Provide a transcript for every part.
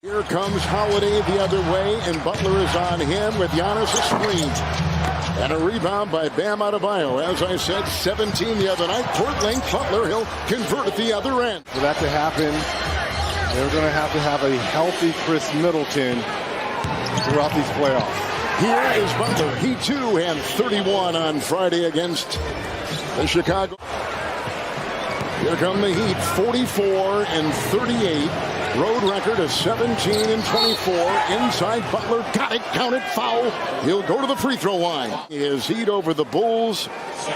Here comes Holiday the other way, and Butler is on him with Giannis a screen. And a rebound by Bam Adebayo. As I said, 17 the other night. Court length, Butler, he'll convert at the other end. For that to happen, they're going to have a healthy Chris Middleton throughout these playoffs. Here is Butler. He too had 31 on Friday against the Chicago. Here come the Heat, 44 and 38. Road record of 17 and 24. Inside, Butler got it, counted, foul. He'll go to the free throw line. His Heat over the Bulls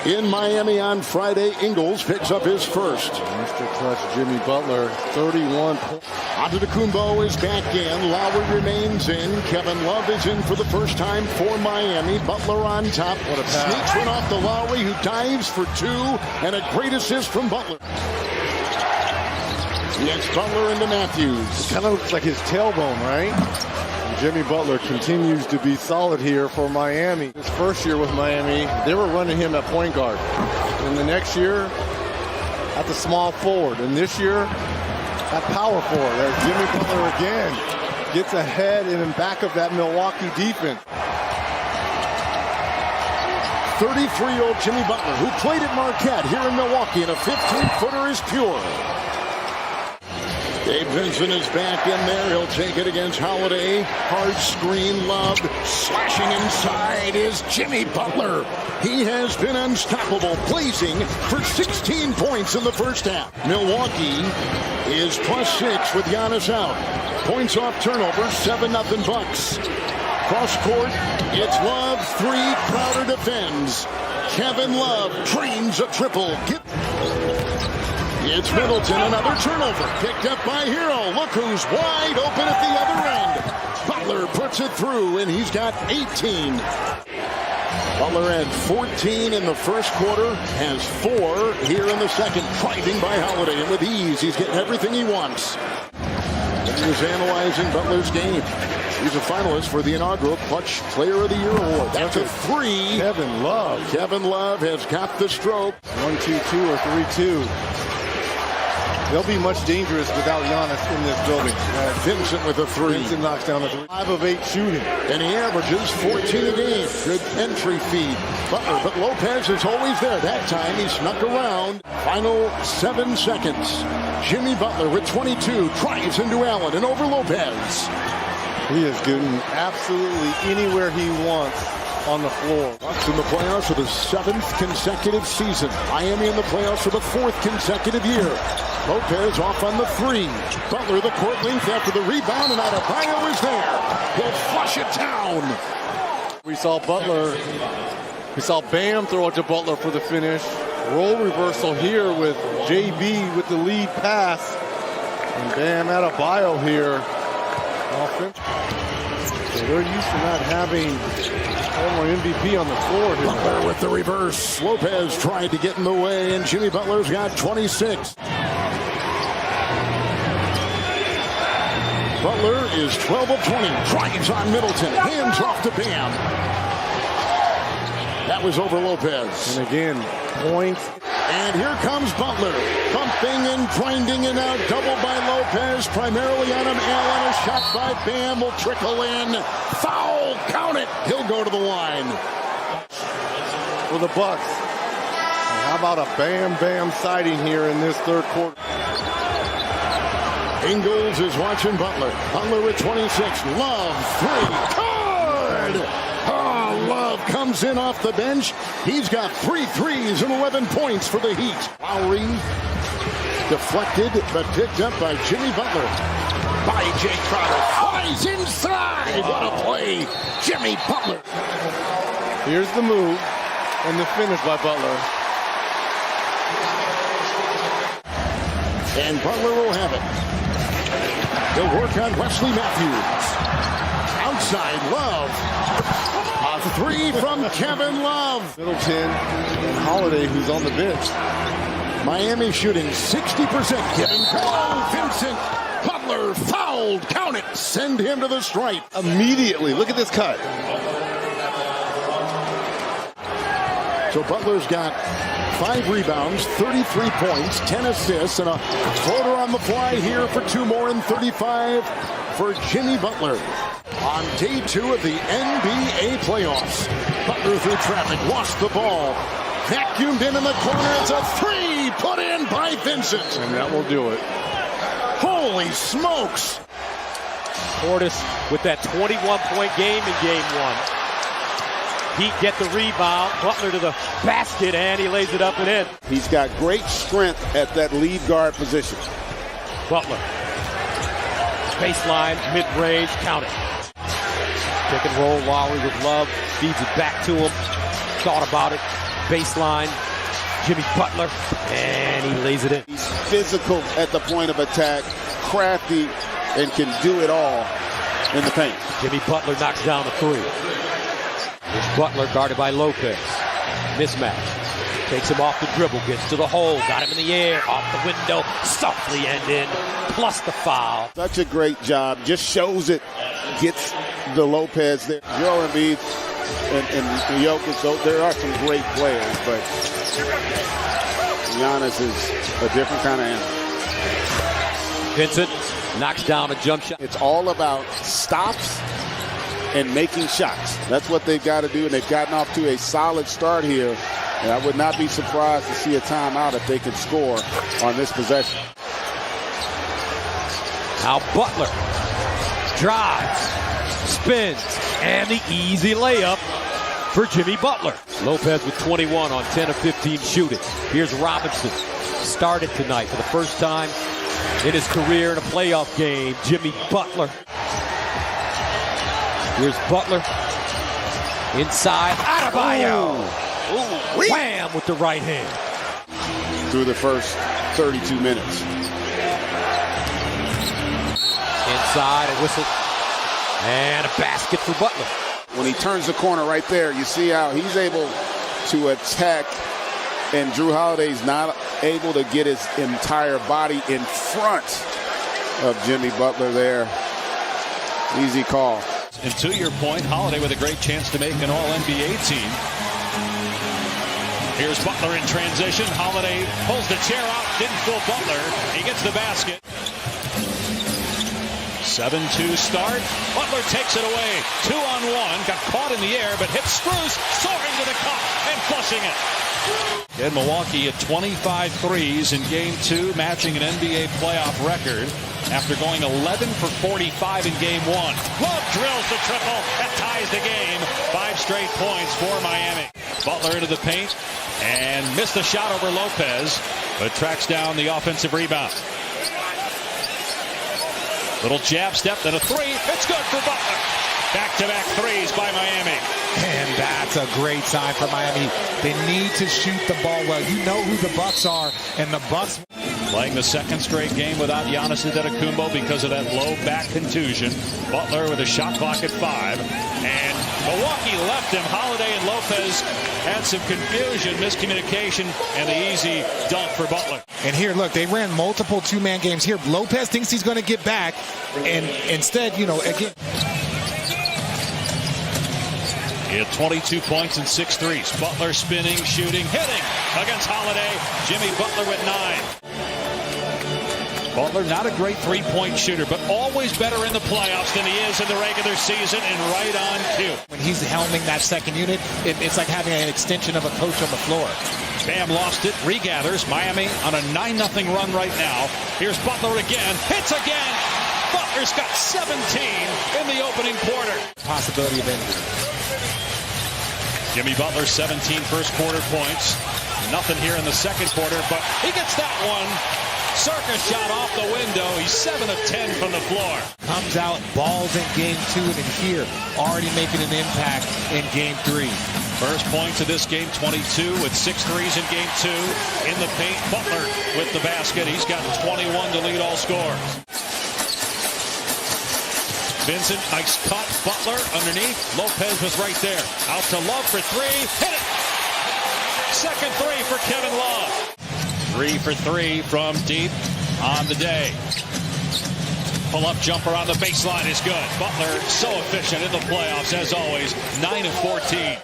in Miami on Friday. Ingles picks up his first. Mr. Clutch Jimmy Butler, 31 points. Antetokounmpo is back in. Lowry remains in. Kevin Love is in for the first time for Miami. Butler on top. What a pass. Sneaks one off to Lowry, who dives for two, and a great assist from Butler. Gets Butler into Matthews. Kind of looks like his tailbone, right? And Jimmy Butler continues to be solid here for Miami. His first year with Miami, they were running him at point guard. And the next year, at the small forward. And this year, at power forward. As Jimmy Butler again gets ahead and in back of that Milwaukee defense. 33-year-old Jimmy Butler, who played at Marquette here in Milwaukee, and a 15-footer is pure. Dave Vincent is back in there. He'll take it against Holiday. Hard screen, Love. Slashing inside is Jimmy Butler. He has been unstoppable, blazing for 16 points in the first half. Milwaukee is +6 with Giannis out. Points off turnover, 7-0 Bucks. Cross court, it's Love, 3. Crowder defends. Kevin Love dreams a triple. It's Middleton, another turnover. Picked up by Hero. Look who's wide open at the other end. Butler puts it through, and he's got 18. Butler had 14 in the first quarter, has 4 here in the second. Driving by Holiday, and with ease, he's getting everything he wants. He was analyzing Butler's game. He's a finalist for the inaugural Clutch Player of the Year award. That's a 3. Kevin Love. Kevin Love has got the stroke. 1-2-2 or 3-2. They'll be much dangerous without Giannis in this building. Vincent with a 3. Vincent knocks down a 3. 5 of 8 shooting. And he averages 14 a game. Good entry feed. Butler, but Lopez is always there. That time he snuck around. Final 7 seconds. Jimmy Butler with 22 drives into Allen and over Lopez. He is getting absolutely anywhere he wants on the floor. Bucks in the playoffs for the 7th consecutive season. Miami in the playoffs for the 4th consecutive year. Lopez off on the 3. Butler the court length after the rebound, and Adebayo is there. He'll flush it down. We saw Bam throw it to Butler for the finish. Role reversal here with JB with the lead pass. And Bam Adebayo here. So they're used to not having former MVP on the floor here. Butler with the reverse. Lopez tried to get in the way, and Jimmy Butler's got 26. Butler is 12 of 20. Drives on Middleton. Hands off to Bam. That was over Lopez. And again, points. And here comes Butler. Bumping and grinding and out. Double by Lopez. Primarily on him. Allen. A shot by Bam will trickle in. Foul. Count it. He'll go to the line. For the Bucks. And how about a Bam sighting here in this third quarter? Ingles is watching Butler. Butler with 26. Love, 3. Good! Oh, Love comes in off the bench. He's got 3 threes and 11 points for the Heat. Lowry deflected, but picked up by Jimmy Butler. By Jay Crowder. Flies inside. What a play. Jimmy Butler. Here's the move and the finish by Butler. And Butler will have it. He'll work on Wesley Matthews. Outside, Love. A 3 from Kevin Love. Middleton and Holiday, who's on the bench. Miami shooting 60%. Getting Vincent. Butler fouled. Count it. Send him to the stripe. Immediately. Look at this cut. So Butler's got 5 rebounds, 33 points, 10 assists, and a floater on the fly here for 2 more and 35 for Jimmy Butler. On day 2 of the NBA playoffs, Butler through traffic, lost the ball, vacuumed in the corner. It's a 3 put in by Vincent. And that will do it. Holy smokes. Portis with that 21-point game in game 1. Heat get the rebound, Butler to the basket, and he lays it up and in. He's got great strength at that lead guard position. Butler. Baseline, mid-range, count it. Pick and roll, Lowry with love, feeds it back to him. Thought about it. Baseline, Jimmy Butler, and he lays it in. He's physical at the point of attack, crafty, and can do it all in the paint. Jimmy Butler knocks down a 3. Here's Butler guarded by Lopez. Mismatch. Takes him off the dribble, gets to the hole, got him in the air, off the window, softly end in, plus the foul. Such a great job. Just shows it. Gets the Lopez there. Joel Embiid and Jokic, so there are some great players, but Giannis is a different kind of animal. Vincent knocks down a jump shot. It's all about stops and making shots. That's what they've got to do, and they've gotten off to a solid start here. And I would not be surprised to see a timeout if they can score on this possession. Now Butler drives, spins, and the easy layup for Jimmy Butler. Lopez with 21 on 10 of 15 shooting. Here's Robinson. Started tonight for the first time in his career in a playoff game. Jimmy Butler. Here's Butler. Inside. Adebayo. Wham with the right hand. Through the first 32 minutes. Inside, a whistle. And a basket for Butler. When he turns the corner right there, you see how he's able to attack, and Jrue Holiday's not able to get his entire body in front of Jimmy Butler there. Easy call. And to your point, Holiday with a great chance to make an All-NBA team. Here's Butler in transition. Holiday pulls the chair out, didn't fool Butler. He gets the basket. 7-2 start. Butler takes it away. 2-on-1. Got caught in the air, but hits Strus, soaring to the cup and flushing it. And Milwaukee at 25 threes in game 2, matching an NBA playoff record after going 11 for 45 in game 1. Love drills the triple. That ties the game. 5 straight points for Miami. Butler into the paint and missed the shot over Lopez, but tracks down the offensive rebound. Little jab step, then a 3. It's good for Butler. Back-to-back threes by Miami. And that's a great sign for Miami. They need to shoot the ball well. You know who the Bucks are, and the Bucks Playing the second straight game without Giannis Antetokounmpo because of that low back contusion. Butler with a shot clock at 5. And Milwaukee left him. Holiday and Lopez had some confusion, miscommunication, and the easy dunk for Butler. And here, look, they ran multiple two-man games here. Lopez thinks he's going to get back, and instead, you know, again. He had 22 points and 6 threes. Butler spinning, shooting, hitting against Holiday. Jimmy Butler with 9. Butler, not a great three-point shooter, but always better in the playoffs than he is in the regular season, and right on cue. When he's helming that second unit, it's like having an extension of a coach on the floor. Bam lost it, regathers. Miami on a 9-0 run right now. Here's Butler again, hits again. Butler's got 17 in the opening quarter. Possibility of injury. Jimmy Butler, 17 first quarter points. Nothing here in the second quarter, but he gets that one. Circus shot off the window. He's 7 of 10 from the floor. Comes out, balls in game 2, and here, already making an impact in game 3. First points of this game, 22 with 6 threes in game 2. In the paint, Butler with the basket. He's got 21 to lead all scores. Vincent, nice cut. Butler underneath. Lopez was right there. Out to Love for 3. Hit it! Second 3 for Kevin Love. 3 for 3 from deep on the day. Pull-up jumper on the baseline is good. Butler so efficient in the playoffs as always. 9 of 14.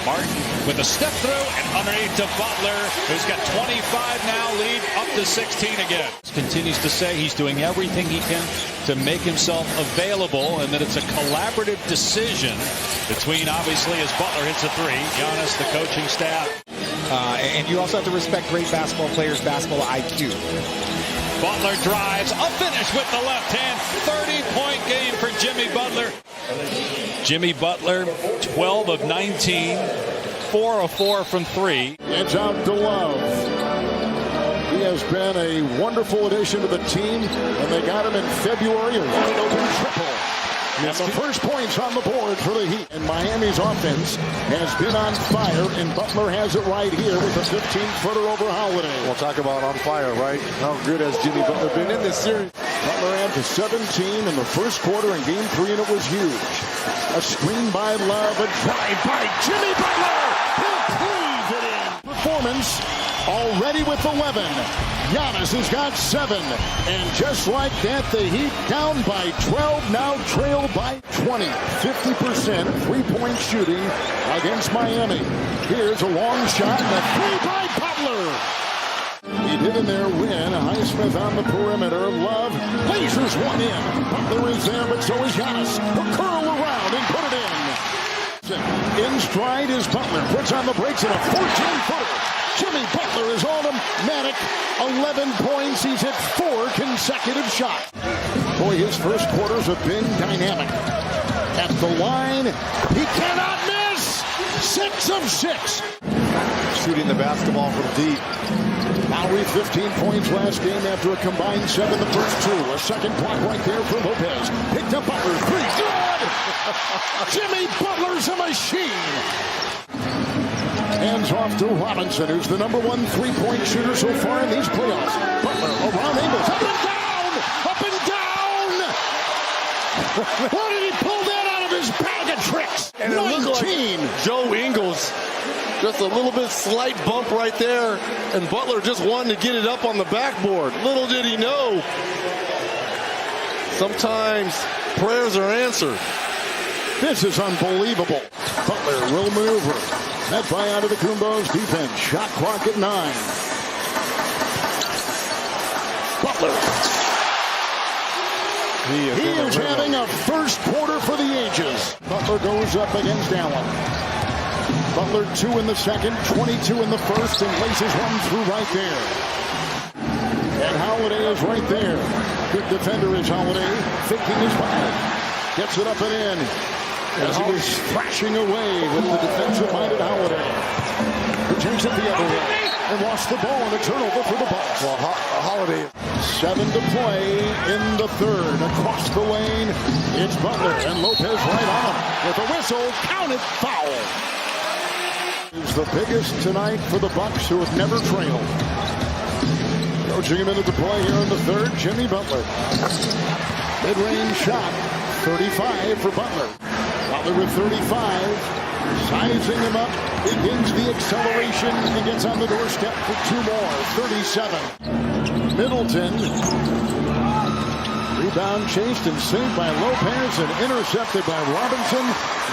Martin with a step through and underneath to Butler, who's got 25 now, lead up to 16 again. Continues to say he's doing everything he can to make himself available, and that it's a collaborative decision between, obviously, as Butler hits a three, Giannis, the coaching staff. And you also have to respect great basketball players' basketball IQ. Butler drives, a finish with the left hand, 30-point game for Jimmy Butler. Jimmy Butler, 12 of 19, 4 of 4 from 3. It's out to Love. He has been a wonderful addition to the team, and they got him in February, a wide open triple. And the first points on the board for the Heat. And Miami's offense has been on fire, and Butler has it right here with a 15-footer over Holiday. We'll talk about on fire, right? How good has Jimmy Butler been in this series? Butler had to 17 in the first quarter in Game 3, and it was huge. A screen by Love, a drive by Jimmy Butler. He'll cleave it in. Performance already with 11. Giannis has got 7. And just like that, the Heat down by 12, now trail by 20. 50% three-point shooting against Miami. Here's a long shot, and a three by Butler. He did in their win. Highsmith on the perimeter. Love lasers one in. Butler is there, but so is Giannis. He'll curl around and put it in. In stride is Butler. Puts on the brakes and a 14-footer. Jimmy Butler is automatic. 11 points. He's hit 4 consecutive shots. Boy, his first quarters have been dynamic. At the line, he cannot miss. 6 of 6. Shooting the basketball from deep. Lowry 15 points last game after a combined 7 the first 2. A second block right there for Lopez. Picked up Butler. 3. Good! Jimmy Butler's a machine. Hands off to Robinson, who's the #1 3-point shooter so far in these playoffs. Butler around angles. Up and down! Up and down! How did he pull that out of his bag of tricks? And it looked like Joe Ingles. Just a little bit slight bump right there, and Butler just wanted to get it up on the backboard. Little did he know, sometimes prayers are answered. This is unbelievable. Butler will maneuver. Met by Antetokounmpo's defense. Shot clock at 9. Butler. He is having a first quarter for the ages. Butler goes up against Allen. Butler 2 in the second, 22 in the first, and laces one through right there. And Holiday is right there. Good defender is Holiday, faking his foul. Gets it up and in. As he was thrashing away with the defensive-minded Holiday. He takes it the other way and lost the ball in a turnover for the Bucks. Well, Holiday. 7 to play in the third. Across the lane, it's Butler, and Lopez right on him. With a whistle, counted foul. Is the biggest tonight for the Bucks, who have never trailed. Coaching him into the play here in the third, Jimmy Butler. Mid-range shot, 35 for Butler. Butler with 35, sizing him up, begins the acceleration and gets on the doorstep for 2 more, 37. Middleton, rebound chased and saved by Lopez and intercepted by Robinson.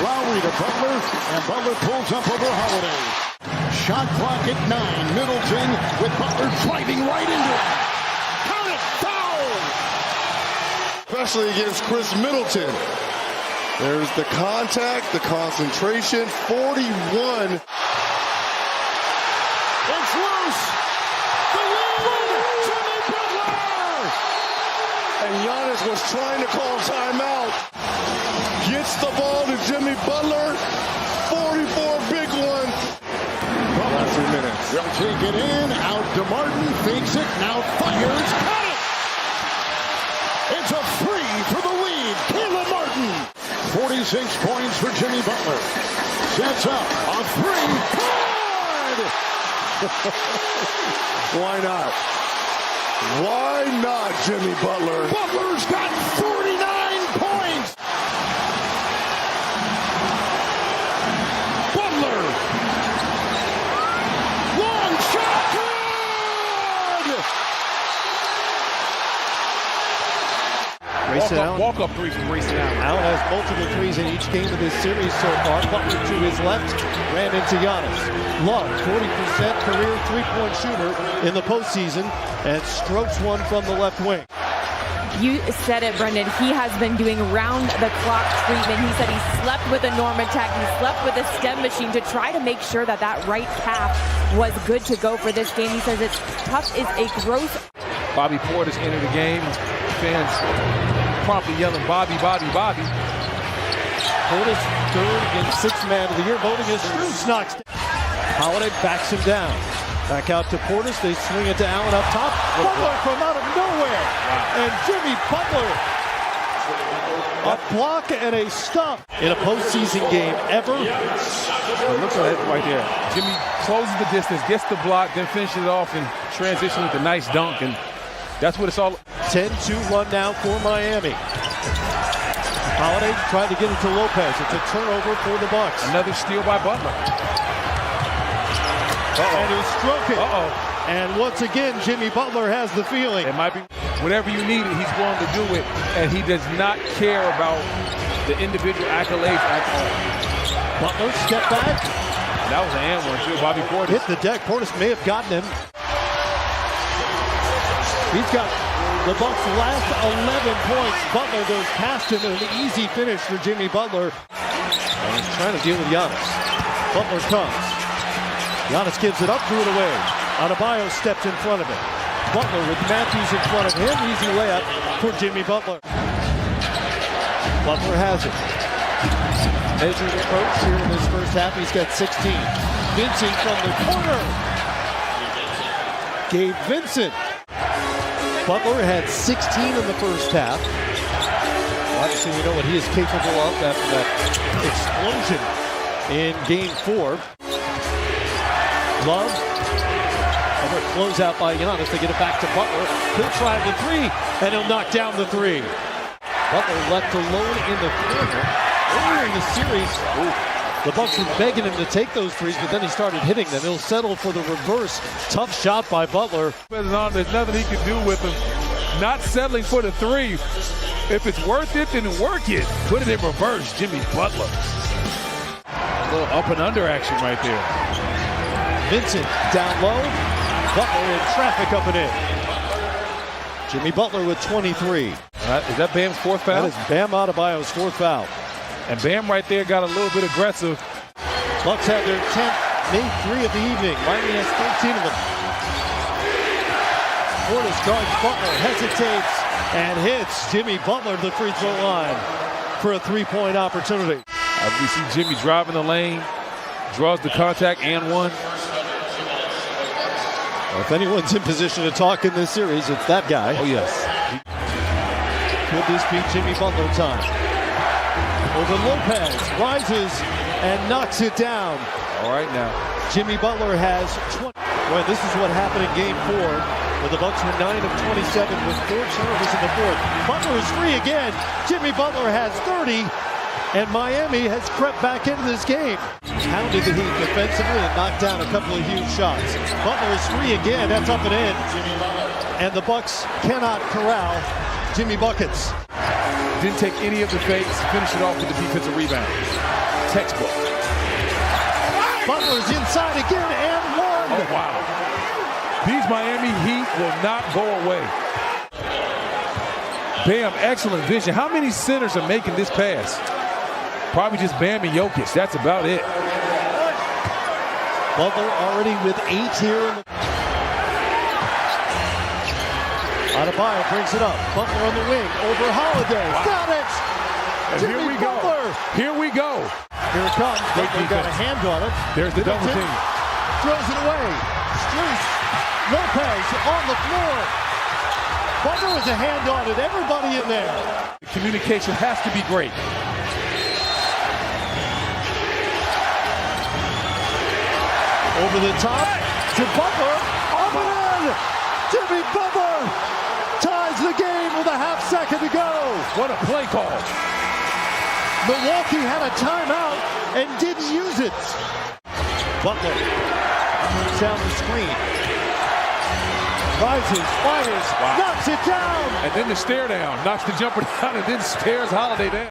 Lowry to Butler, and Butler pulls up over Holiday. Shot clock at 9. Middleton with Butler driving right into it. Count it, foul! Especially against Chris Middleton. There's the contact, the concentration, 41. It's loose! The lead! Jimmy Butler! And Giannis was trying to call timeout. Gets the ball to Jimmy Butler. 44 big one. Last 3 minutes. They'll take it in. Out to Martin. Fakes it. Now fires. Got it! It's a 3 for the lead. Caleb Martin. 46 points for Jimmy Butler. Sets up a 3. Good! Why not? Why not, Jimmy Butler? Butler's got 49 points. Butler. Long shot. Good! Walk-up three from Grayson Allen. Allen has multiple threes in each game of this series so far. Butler to his left, ran into Giannis. Love, 40% career three-point shooter in the postseason, and strokes one from the left wing. You said it, Brendan. He has been doing round-the-clock treatment. He said he slept with a Norman tag. He slept with a stem machine to try to make sure that that right calf was good to go for this game. He says it's tough is a gross. Bobby Portis entered the game. Fans promptly yelling, Bobby, Bobby, Bobby. Portis third in sixth man of the year voting as Jrue knocks down. Holiday backs him down. Back out to Portis. They swing it to Allen up top. Butler from out of nowhere. And Jimmy Butler. A block and a stop in a postseason game ever. Look at it right there. Jimmy closes the distance, gets the block, then finishes it off and transition with a nice dunk. And that's what it's all. 10-2 run now for Miami. Holiday tried to get it to Lopez. It's a turnover for the Bucks. Another steal by Butler. And he'll stroke it. And once again, Jimmy Butler has the feeling. It might be whatever you need, he's willing to do it. And he does not care about the individual accolades at all. Butler step back. That was an and one too. Bobby Portis hit the deck. Portis may have gotten him. He's got the Bucks' last 11 points. Butler goes past him in an easy finish for Jimmy Butler. And he's trying to deal with Giannis. Butler comes. Giannis gives it up, threw it away. Adebayo steps in front of him. Butler with Matthews in front of him. Easy layup for Jimmy Butler. Butler has it. Measured approach here in this first half. He's got 16. Vincent from the corner. Gabe Vincent. Butler had 16 in the first half. Obviously, we know what he is capable of after that explosion in Game 4. Love. Another closeout by Giannis. They get it back to Butler. He'll try the three, and he'll knock down the three. Butler left alone in the corner. Earlier in the series, the Bucks were begging him to take those threes, but then he started hitting them. He'll settle for the reverse. Tough shot by Butler. There's nothing he can do with him. Not settling for the three. If it's worth it, then work it. Put it in reverse, Jimmy Butler. A little up and under action right there. Vincent down low. Butler in traffic up and in. Jimmy Butler with 23. Is that Bam's fourth foul? That is Bam Adebayo's fourth foul. And Bam right there got a little bit aggressive. Bucks have their 10th, made 3 of the evening. Miami has 13 of them. Portis guards Butler, hesitates, and hits Jimmy Butler to the free throw line for a three-point opportunity. As we see Jimmy driving the lane, draws the contact and one. Well, if anyone's in position to talk in this series, it's that guy. Oh, yes. Could this be Jimmy Butler time? Over Lopez, rises and knocks it down. All right now. Jimmy Butler has 20. Well, this is what happened in Game 4, where the Bucks were 9 of 27 with 4 turnovers in the fourth. Butler is free again. Jimmy Butler has 30, and Miami has crept back into this game. Pounded the Heat defensively and knocked down a couple of huge shots. Butler is free again. That's up and in. And the Bucks cannot corral Jimmy Buckets. Didn't take any of the fakes. Finish it off with the defensive rebound. Textbook. Butler's inside again and one. Oh, wow. These Miami Heat will not go away. Bam, excellent vision. How many centers are making this pass? Probably just Bam and Jokic. That's about it. Butler already with 8 here. Adebayo brings it up. Butler on the wing. Over Holiday. Wow. Got it! And Jimmy here we Butler. go. Here we go. Here it comes. Butler got a hand on it. There's the double team. Throws it away. Strus. Lopez on the floor. Butler has a hand on it. Everybody in there. The communication has to be great. Over the top to Butler. Up and in. Jimmy Butler ties the game with a half second to go. What a play call. Milwaukee had a timeout and didn't use it. Butler down the screen. Rises, fires, knocks it down. And then the stare down. Knocks the jumper down and then stares Holiday down.